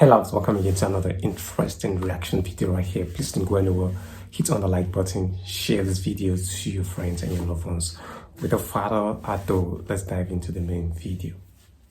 Hello, welcome again to another interesting reaction video right here. Please don't go anywhere. Hit on the like button, share this video to your friends and your loved ones. Without further ado, let's dive into the main video.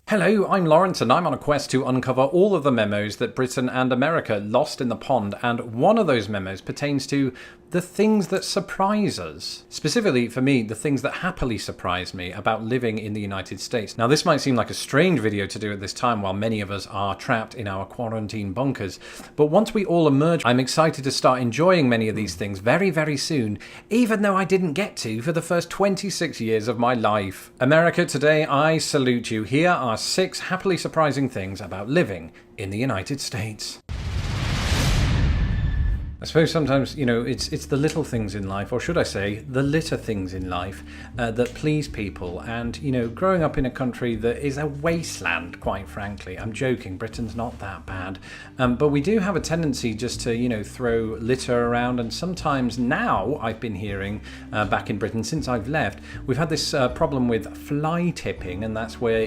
Hello, I'm Lawrence and I'm on a quest to uncover all of the memos that Britain and America lost in the pond, and one of those memos pertains to the things that surprise us. Specifically, for me, the things that happily surprise me about living in the United States. Now, this might seem like a strange video to do at this time while many of us are trapped in our quarantine bunkers, but once we all emerge, I'm excited to start enjoying many of these things very, very soon, even though I didn't get to for the first 26 years of my life. America, today I salute you. Here are 6 happily surprising things about living in the United States. I suppose sometimes, it's the little things in life, or should I say, the litter things in life that please people. And, growing up in a country that is a wasteland, quite frankly. I'm joking, Britain's not that bad. But we do have a tendency just to, throw litter around. And sometimes now, I've been hearing back in Britain since I've left, we've had this problem with fly tipping. And that's where,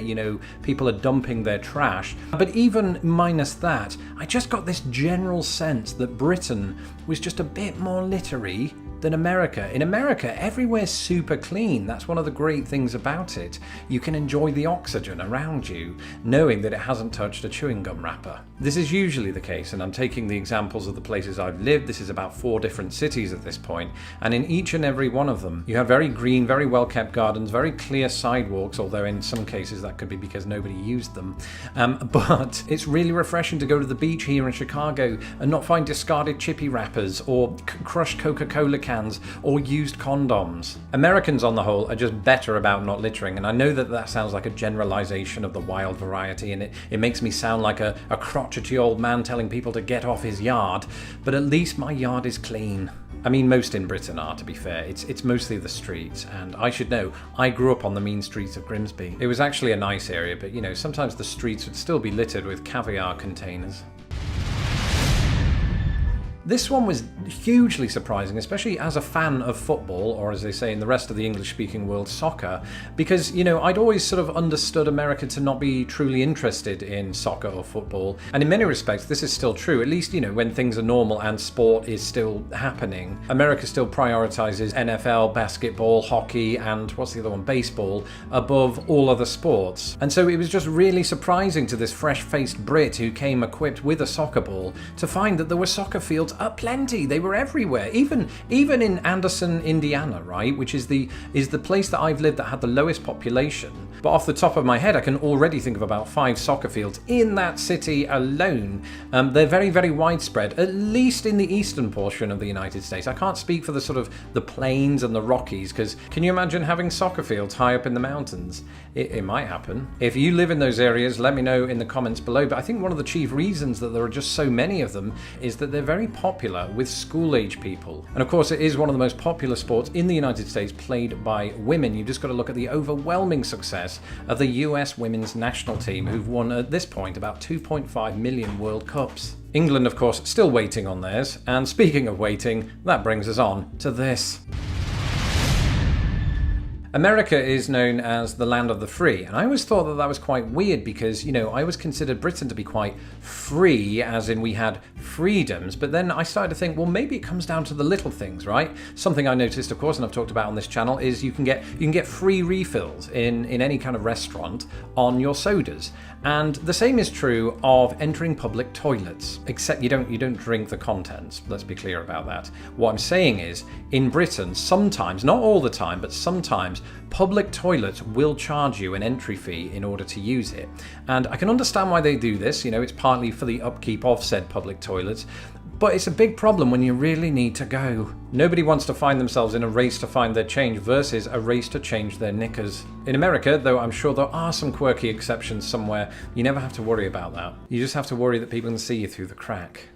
people are dumping their trash. But even minus that, I just got this general sense that Britain was just a bit more littery than America. In America, everywhere's super clean. That's one of the great things about it. You can enjoy the oxygen around you, knowing that it hasn't touched a chewing gum wrapper. This is usually the case, and I'm taking the examples of the places I've lived. This is about 4 different cities at this point, and in each and every one of them, you have very green, very well-kept gardens, very clear sidewalks, although in some cases that could be because nobody used them. But it's really refreshing to go to the beach here in Chicago and not find discarded chippy wrappers or crushed Coca-Cola cans or used condoms. Americans on the whole are just better about not littering, and I know that sounds like a generalization of the wild variety, and it makes me sound like a crotchety old man telling people to get off his yard, but at least my yard is clean. I mean, most in Britain are, to be fair. It's mostly the streets, and I should know, I grew up on the mean streets of Grimsby. It was actually a nice area, but sometimes the streets would still be littered with caviar containers. This one was hugely surprising, especially as a fan of football, or as they say in the rest of the English-speaking world, soccer, because, I'd always sort of understood America to not be truly interested in soccer or football, and in many respects this is still true, at least, when things are normal and sport is still happening. America still prioritizes NFL, basketball, hockey, and what's the other one, baseball, above all other sports. And so it was just really surprising to this fresh-faced Brit who came equipped with a soccer ball to find that there were soccer fields aplenty. They were everywhere, even in Anderson, Indiana, right, which is the place that I've lived that had the lowest population. But off the top of my head, I can already think of about 5 soccer fields in that city alone. They're very, very widespread, at least in the eastern portion of the United States. I can't speak for the plains and the Rockies, because can you imagine having soccer fields high up in the mountains? It might happen. If you live in those areas, let me know in the comments below. But I think one of the chief reasons that there are just so many of them is that they're very popular with school-age people. And of course, it is one of the most popular sports in the United States played by women. You've just got to look at the overwhelming success of the US women's national team, who've won at this point about 2.5 million World Cups. England, of course, still waiting on theirs. And speaking of waiting, that brings us on to this. America is known as the land of the free, and I always thought that was quite weird because, I always considered Britain to be quite free, as in we had freedoms, but then I started to think, well, maybe it comes down to the little things, right? Something I noticed, of course, and I've talked about on this channel, is you can get free refills in any kind of restaurant on your sodas. And the same is true of entering public toilets, except you don't drink the contents. Let's be clear about that. What I'm saying is, in Britain, sometimes, not all the time, but sometimes, public toilets will charge you an entry fee in order to use it. And I can understand why they do this. It's partly for the upkeep of said public toilets. But it's a big problem when you really need to go. Nobody wants to find themselves in a race to find their change versus a race to change their knickers. In America, though I'm sure there are some quirky exceptions somewhere, you never have to worry about that. You just have to worry that people can see you through the crack.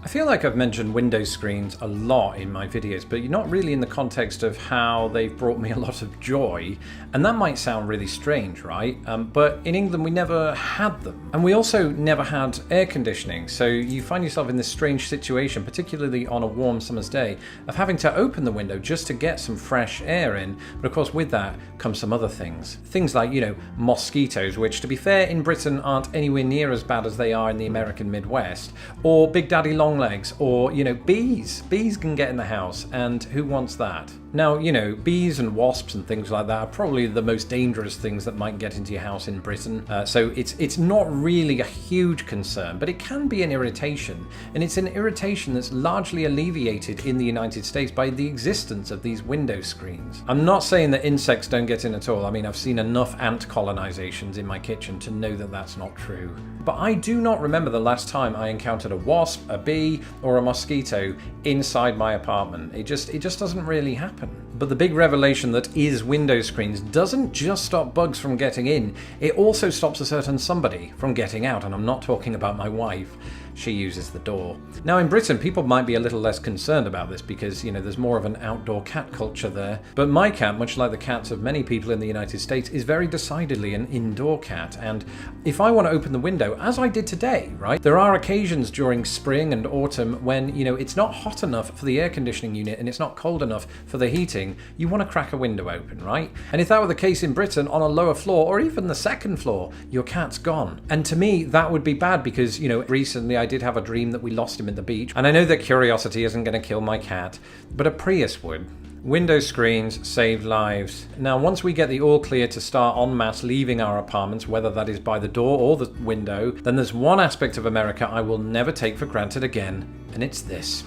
I feel like I've mentioned window screens a lot in my videos, but not really in the context of how they've brought me a lot of joy. And that might sound really strange, right? But in England, we never had them. And we also never had air conditioning. So you find yourself in this strange situation, particularly on a warm summer's day, of having to open the window just to get some fresh air in. But of course, with that comes some other things. Things like, mosquitoes, which to be fair, in Britain aren't anywhere near as bad as they are in the American Midwest, or Big Daddy Longlegs, or, bees. Bees can get in the house, and who wants that? Now, bees and wasps and things like that are probably the most dangerous things that might get into your house in Britain. So it's not really a huge concern, but it can be an irritation. And it's an irritation that's largely alleviated in the United States by the existence of these window screens. I'm not saying that insects don't get in at all. I mean, I've seen enough ant colonizations in my kitchen to know that that's not true. But I do not remember the last time I encountered a wasp, a bee, or a mosquito inside my apartment. It just doesn't really happen. But the big revelation that is window screens doesn't just stop bugs from getting in, it also stops a certain somebody from getting out, and I'm not talking about my wife. She uses the door. Now in Britain, people might be a little less concerned about this because, there's more of an outdoor cat culture there. But my cat, much like the cats of many people in the United States, is very decidedly an indoor cat. And if I want to open the window, as I did today, right, there are occasions during spring and autumn when, it's not hot enough for the air conditioning unit and it's not cold enough for the heating, you want to crack a window open, right? And if that were the case in Britain on a lower floor or even the second floor, your cat's gone. And to me, that would be bad because, recently I did have a dream that we lost him at the beach. And I know that curiosity isn't going to kill my cat, but a Prius would. Window screens save lives. Now, once we get the all clear to start en masse leaving our apartments, whether that is by the door or the window, then there's one aspect of America I will never take for granted again, and it's this.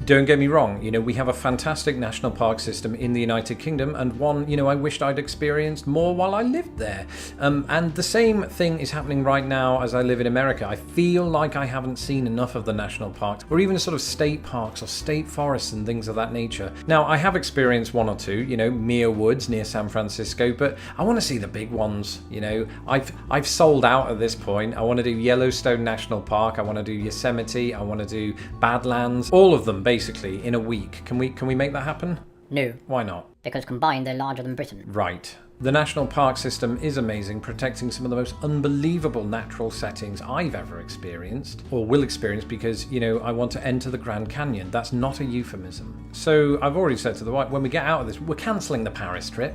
Don't get me wrong, we have a fantastic national park system in the United Kingdom, and one, I wished I'd experienced more while I lived there. And the same thing is happening right now as I live in America. I feel like I haven't seen enough of the national parks, or even sort of state parks or state forests and things of that nature. Now, I have experienced one or two, Muir Woods near San Francisco, but I want to see the big ones, I've sold out at this point. I want to do Yellowstone National Park, I want to do Yosemite, I want to do Badlands, all of them basically in a week. Can we make that happen? No. Why not? Because combined they're larger than Britain. Right. The national park system is amazing, protecting some of the most unbelievable natural settings I've ever experienced, or will experience, because, I want to enter the Grand Canyon. That's not a euphemism. So I've already said to the wife, when we get out of this, we're cancelling the Paris trip.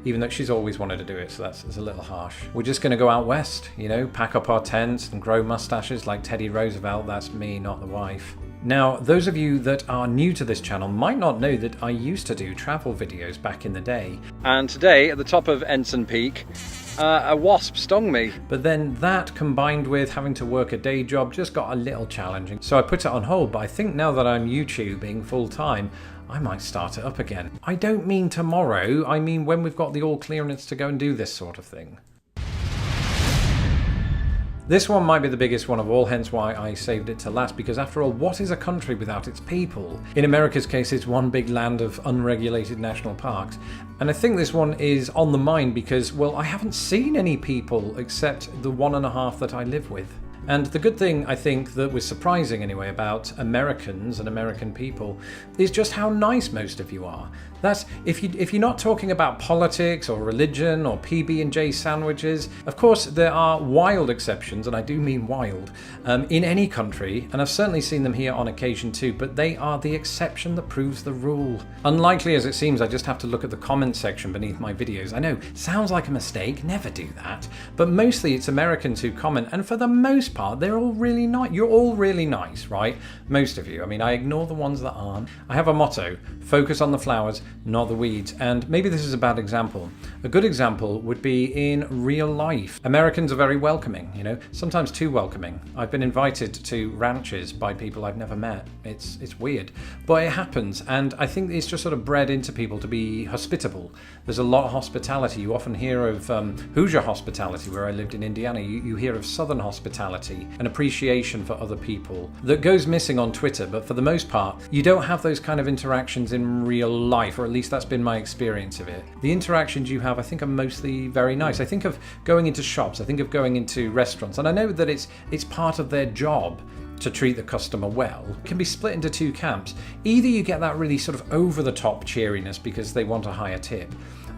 Even though she's always wanted to do it, so that's a little harsh. We're just going to go out west, pack up our tents and grow mustaches like Teddy Roosevelt. That's me, not the wife. Now, those of you that are new to this channel might not know that I used to do travel videos back in the day. And today, at the top of Ensign Peak, a wasp stung me. But then that, combined with having to work a day job, just got a little challenging. So I put it on hold, but I think now that I'm YouTubing full time, I might start it up again. I don't mean tomorrow, I mean when we've got the all clearance to go and do this sort of thing. This one might be the biggest one of all, hence why I saved it to last, because after all, what is a country without its people? In America's case, it's one big land of unregulated national parks. And I think this one is on the mind because, well, I haven't seen any people except the 1.5 that I live with. And the good thing, I think, that was surprising anyway about Americans and American people is just how nice most of you are. That's if you're not talking about politics or religion or PB&J sandwiches. Of course, there are wild exceptions, and I do mean wild, in any country, and I've certainly seen them here on occasion too, but they are the exception that proves the rule. Unlikely as it seems, I just have to look at the comment section beneath my videos. I know, sounds like a mistake, never do that, but mostly it's Americans who comment, and for the most part, they're all really nice. You're all really nice, right? Most of you. I mean, I ignore the ones that aren't. I have a motto: focus on the flowers, not the weeds. And maybe this is a bad example. A good example would be in real life. Americans are very welcoming, sometimes too welcoming. I've been invited to ranches by people I've never met. It's weird, but it happens. And I think it's just sort of bred into people to be hospitable. There's a lot of hospitality. You often hear of Hoosier hospitality, where I lived in Indiana. You hear of Southern hospitality, an appreciation for other people that goes missing on Twitter, but for the most part, you don't have those kind of interactions in real life, or at least that's been my experience of it. The interactions you have have, I think, are mostly very nice. I think of going into shops, I think of going into restaurants, and I know that it's part of their job to treat the customer well. It can be split into two camps. Either you get that really sort of over-the-top cheeriness because they want a higher tip,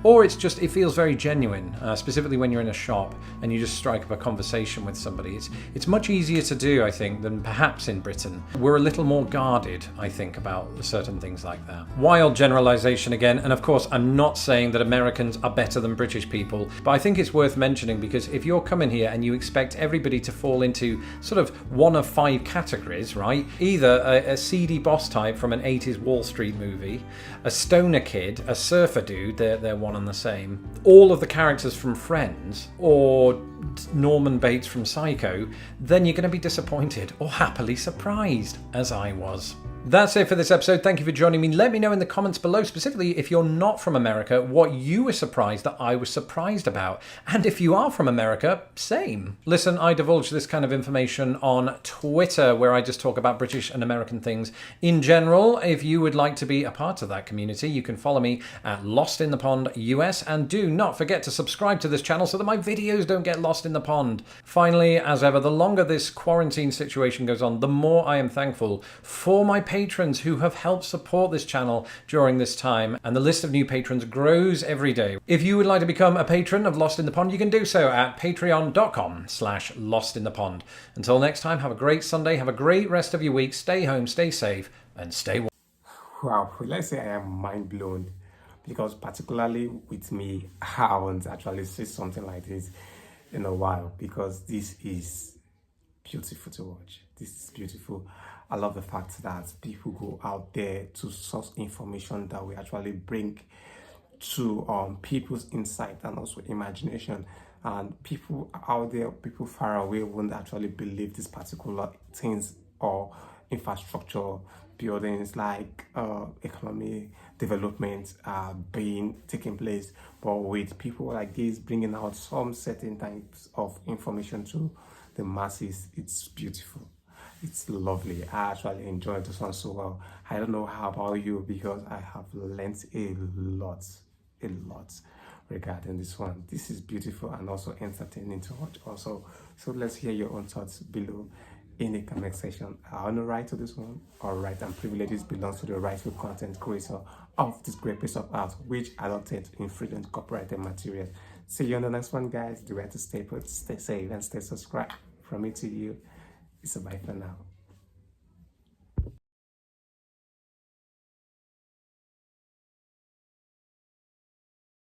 or it feels very genuine, specifically when you're in a shop and you just strike up a conversation with somebody. It's much easier to do, I think, than perhaps in Britain. We're a little more guarded, I think, about certain things like that. Wild generalization again, and of course, I'm not saying that Americans are better than British people, but I think it's worth mentioning because if you're coming here and you expect everybody to fall into sort of one of 5 categories, right? Either a seedy boss type from an 80s Wall Street movie, a stoner kid, a surfer dude, they're one and the same, all of the characters from Friends, or Norman Bates from Psycho, then you're going to be disappointed or happily surprised, as I was. That's it for this episode. Thank you for joining me. Let me know in the comments below, specifically if you're not from America, what you were surprised that I was surprised about. And if you are from America, same. Listen, I divulge this kind of information on Twitter, where I just talk about British and American things in general. If you would like to be a part of that community, you can follow me at Lost in the Pond US, and do not forget to subscribe to this channel so that my videos don't get lost in the pond. Finally, as ever, the longer this quarantine situation goes on, the more I am thankful for my patrons who have helped support this channel during this time, and the list of new patrons grows every day. If you would like to become a patron of Lost in the Pond, you can do so at patreon.com/lostinthepond. Until next time, have a great Sunday, have a great rest of your week, stay home, stay safe, and stay warm. Wow, let's say I am mind blown, because particularly with me, I haven't actually seen something like this in a while, because this is beautiful to watch. This is beautiful. I love the fact that people go out there to source information that we actually bring to people's insight and also imagination. And people out there, people far away, won't actually believe these particular things or infrastructure buildings like economic development being taking place. But with people like this bringing out some certain types of information to the masses, it's beautiful. It's lovely. I actually enjoyed this one so well. I don't know how about you, because I have learned a lot regarding this one. This is beautiful and also entertaining to watch also. So let's hear your own thoughts below in the comment section. I own the right to this one. All right, and privileges belongs to the rightful content creator of this great piece of art, which adopted infringement copyrighted material. See you on the next one, guys. The way to stay put, stay safe, and stay subscribed. From me to you, it's a bye for now.